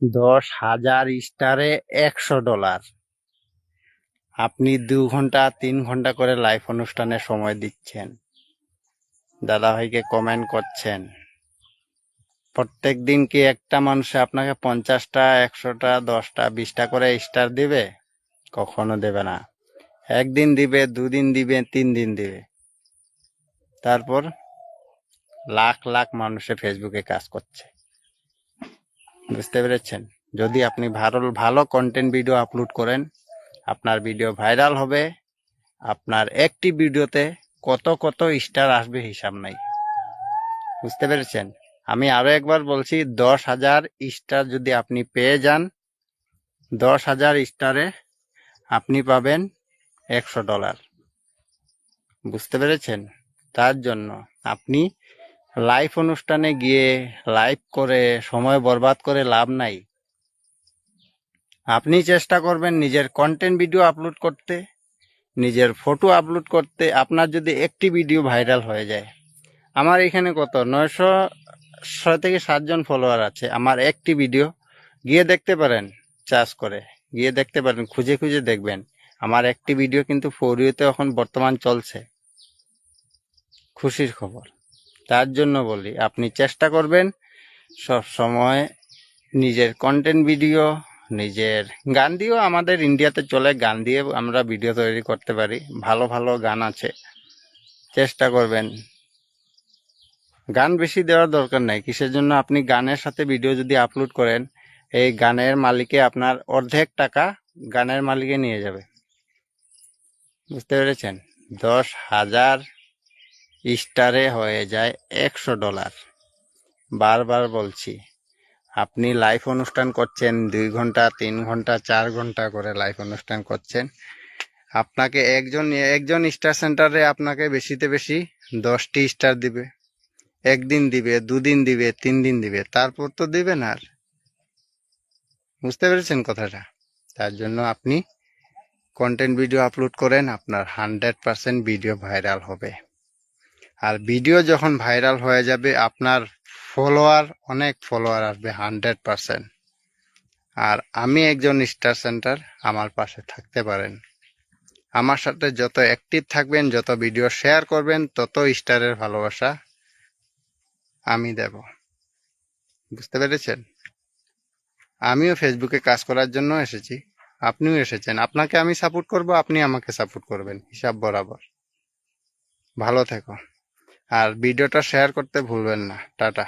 10,000 স্টারে $100। আপনি 2 ঘন্টা 3 ঘন্টা করে লাইভ অনুষ্ঠানে সময় দিচ্ছেন, দাদাভাইকে কমেন্ট করছেন। প্রত্যেক দিন কি একটা মানুষে আপনাকে 50টা 100টা 10টা 20টা করে স্টার দিবে? কখনো দেবে না। একদিন দিবে, 2 দিন দিবে, 3 দিন দিবে। তারপর লাখ লাখ মানুষে ফেসবুকে কাজ করছে, বুঝতে পেরেছেন? যদি আপনি ভালো কন্টেন্ট ভিডিও আপলোড করেন, আপনার ভিডিও ভাইরাল হবে। আপনার একটি ভিডিওতে কত কত স্টার আসবে হিসাব নাই, বুঝতে পেরেছেন? আমি আরো একবার বলছি, 10,000 স্টার যদি আপনি পেয়ে যান, 10,000 স্টারে আপনি পাবেন $100, বুঝতে পেরেছেন? তার জন্য আপনি লাইভ অনুষ্ঠানে গিয়ে লাইভ করে সময় বরবাদ করে লাভ নাই। আপনি চেষ্টা করবেন নিজের কন্টেন্ট ভিডিও আপলোড করতে, নিজের ফটো আপলোড করতে। আপনার যদি একটি ভিডিও ভাইরাল হয়ে যায়, আমার এখানে কত 906 থেকে 7 জন ফলোয়ার আছে, আমার একটি ভিডিও গিয়ে দেখতে পারেন, চার্জ করে গিয়ে দেখতে পারেন, খুঁজে খুঁজে দেখবেন। আমার একটি ভিডিও কিন্তু ফর ইউতে এখন বর্তমান চলছে, খুশির খবর। তার জন্য বলি, আপনি চেষ্টা করবেন সব সময় নিজের কন্টেন্ট ভিডিও, নিজের গান দিয়েও আমাদের ইন্ডিয়াতে চলে, গান দিয়ে আমরা ভিডিও তৈরি করতে পারি, ভালো ভালো গান আছে। চেষ্টা করবেন, গান বেশি দেওয়ার দরকার নাই। কিসের জন্য? আপনি গানের সাথে ভিডিও যদি আপলোড করেন, এই গানের মালিকে আপনার অর্ধেক টাকা গানের মালিকে নিয়ে যাবে, বুঝতে পেরেছেন? 10,000 স্টারে হয়ে যায় $100। বারবার বলছি, আপনি লাইভ অনুষ্ঠান করছেন, 2 ঘন্টা 3 ঘন্টা 4 ঘন্টা করে লাইভ অনুষ্ঠান করছেন, আপনাকে একজন স্টার সেন্টারে আপনাকে বেশিতে বেশি 10টি স্টার দিবে। একদিন দিবে, 2 দিন দিবে, 3 দিন দিবে, তারপর তো দিবে না আর, বুঝতে পেরেছেন কথাটা? তার জন্য আপনি কন্টেন্ট ভিডিও আপলোড করেন, আপনার 100% ভিডিও ভাইরাল হবে। আর ভিডিও যখন ভাইরাল হয়ে যাবে, আপনার অনেক ফলোয়ার আসবে 100%। আর আমি একজন স্টার সেন্টার, আমার পাশে থাকতে পারেন। আমার সাথে যত অ্যাক্টিভ থাকবেন, যত ভিডিও শেয়ার করবেন, তত স্টারের ভালোবাসা আমি দেব, বুঝতে পেরেছেন? আমিও ফেসবুকে কাজ করার জন্য এসেছি, আপনিও এসেছেন। আপনাকে আমি সাপোর্ট করব, আপনি আমাকে সাপোর্ট করবেন, হিসাব বরাবর। ভালো থেকো, আর ভিডিওটা শেয়ার করতে ভুলবেন না। টাটা।